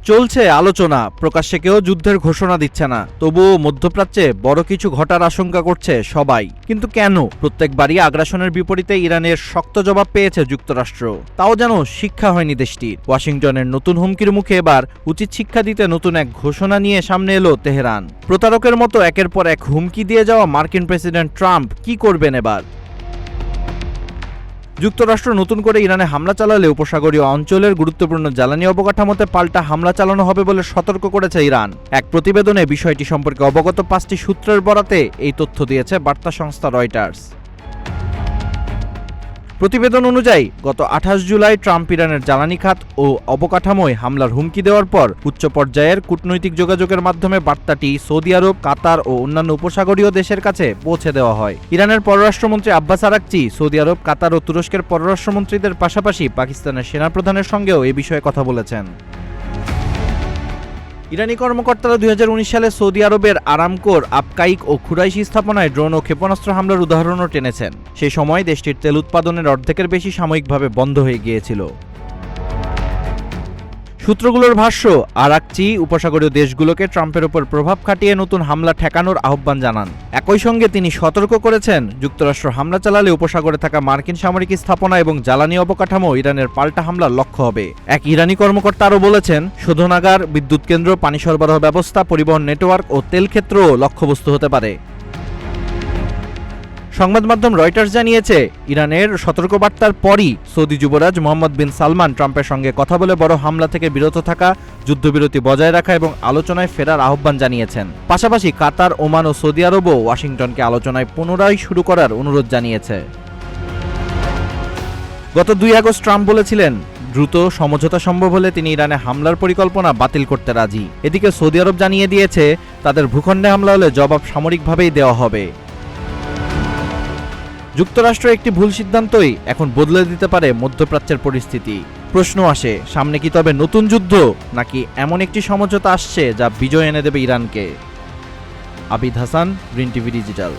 চলছে আলোচনা, প্রকাশ্যে কেউ যুদ্ধের ঘোষণা দিচ্ছে না, তবুও মধ্যপ্রাচ্যে বড় কিছু ঘটার আশঙ্কা করছে সবাই। কিন্তু কেন? প্রত্যেকবারই আগ্রাসনের বিপরীতে ইরানের শক্ত জবাব পেয়েছে যুক্তরাষ্ট্র, তাও যেন শিক্ষা হয়নি দেশটির। ওয়াশিংটনের নতুন হুমকির মুখে এবার উচিত শিক্ষা দিতে নতুন এক ঘোষণা নিয়ে সামনে এলো তেহরান। প্রতারকের মতো একের পর এক হুমকি দিয়ে যাওয়া মার্কিন প্রেসিডেন্ট ট্রাম্প কি করবেন এবার? যুক্তরাষ্ট্র নতুন করে ইরানে হামলা চালালে উপসাগরীয় অঞ্চলের গুরুত্বপূর্ণ জ্বালানি অবকাঠামোতে পাল্টা হামলা চালানো হবে বলে সতর্ক করেছে ইরান। এক প্রতিবেদনে বিষয়টি সম্পর্কে অবগত 5টি সূত্রের বরাতে এই তথ্য দিয়েছে বার্তা সংস্থা রয়টার্স। প্রতিবেদন অনুযায়ী গত 28 জুলাই ট্রাম্প ইরানের জ্বালানি খাত ও অবকাঠামোয় হামলার হুমকি দেওয়ার পর উচ্চ পর্যায়ের কূটনৈতিক যোগাযোগের মাধ্যমে বার্তাটি সৌদি আরব, কাতার ও অন্যান্য উপসাগরীয় দেশের কাছে পৌঁছে দেওয়া হয়। ইরানের পররাষ্ট্রমন্ত্রী আব্বাস আরাকচি সৌদি আরব, কাতার ও তুরস্কের পররাষ্ট্রমন্ত্রীদের পাশাপাশি পাকিস্তানের সেনাপ্রধানের সঙ্গেও এ বিষয়ে কথা বলেছেন। ইরানি কর্মকর্তারা 2019 সালে সৌদি আরবের আরামকোর আবকাইক ও খুরাইশি স্থাপনায় ড্রোন ও ক্ষেপণাস্ত্র হামলার উদাহরণও টেনেছেন। সেই সময় দেশটির তেল উৎপাদনের অর্ধেকের বেশি সাময়িকভাবে বন্ধ হয়ে গিয়েছিল। সূত্রগুলোর ভাষ্য, আরাকচি উপসাগরীয় দেশগুলোকে ট্রাম্পের ওপর প্রভাব খাটিয়ে নতুন হামলা ঠেকানোর আহ্বান জানান। একই সঙ্গে তিনি সতর্ক করেছেন, যুক্তরাষ্ট্র হামলা চালালে উপসাগরে থাকা মার্কিন সামরিক স্থাপনা এবং জ্বালানি অবকাঠামো ইরানের পাল্টা হামলার লক্ষ্য হবে। এক ইরানি কর্মকর্তা আরও বলেছেন, শোধনাগার, বিদ্যুৎ কেন্দ্র, পানি সরবরাহ ব্যবস্থা, পরিবহন নেটওয়ার্ক ও তেল ক্ষেত্রও লক্ষ্যবস্তু হতে পারে। সংবাদ মাধ্যম রয়টার্স জানিয়েছে, ইরানের সতর্কবার্তার পরই সৌদি যুবরাজ মোহাম্মদ বিন সালমান ট্রাম্পের সঙ্গে কথা বলে বড় হামলা থেকে বিরত থাকা, যুদ্ধবিরতি বজায় রাখা এবং আলোচনায় ফেরার আহ্বান জানিয়েছেন। পাশাপাশি কাতার, ওমান ও সৌদি আরবও ওয়াশিংটনকে আলোচনায় পুনরায় শুরু করার অনুরোধ জানিয়েছে। গত 2 আগস্ট ট্রাম্প বলেছিলেন, দ্রুত সমঝোতা সম্ভব হলে তিনি ইরানে হামলার পরিকল্পনা বাতিল করতে রাজি। এদিকে সৌদি আরব জানিয়ে দিয়েছে, তাদের ভূখণ্ডে হামলা হলে জবাব সামরিকভাবেই দেওয়া হবে। যুক্তরাষ্ট্র একটি ভুল সিদ্ধান্তই এখন বদলে দিতে পারে মধ্যপ্রাচ্যের পরিস্থিতি। প্রশ্ন আসে, সামনে কি তবে নতুন যুদ্ধ, নাকি এমন একটি সমঝোতা আসছে যা বিজয় এনে দেবে ইরানকে? Abid Hasan, green TV digital.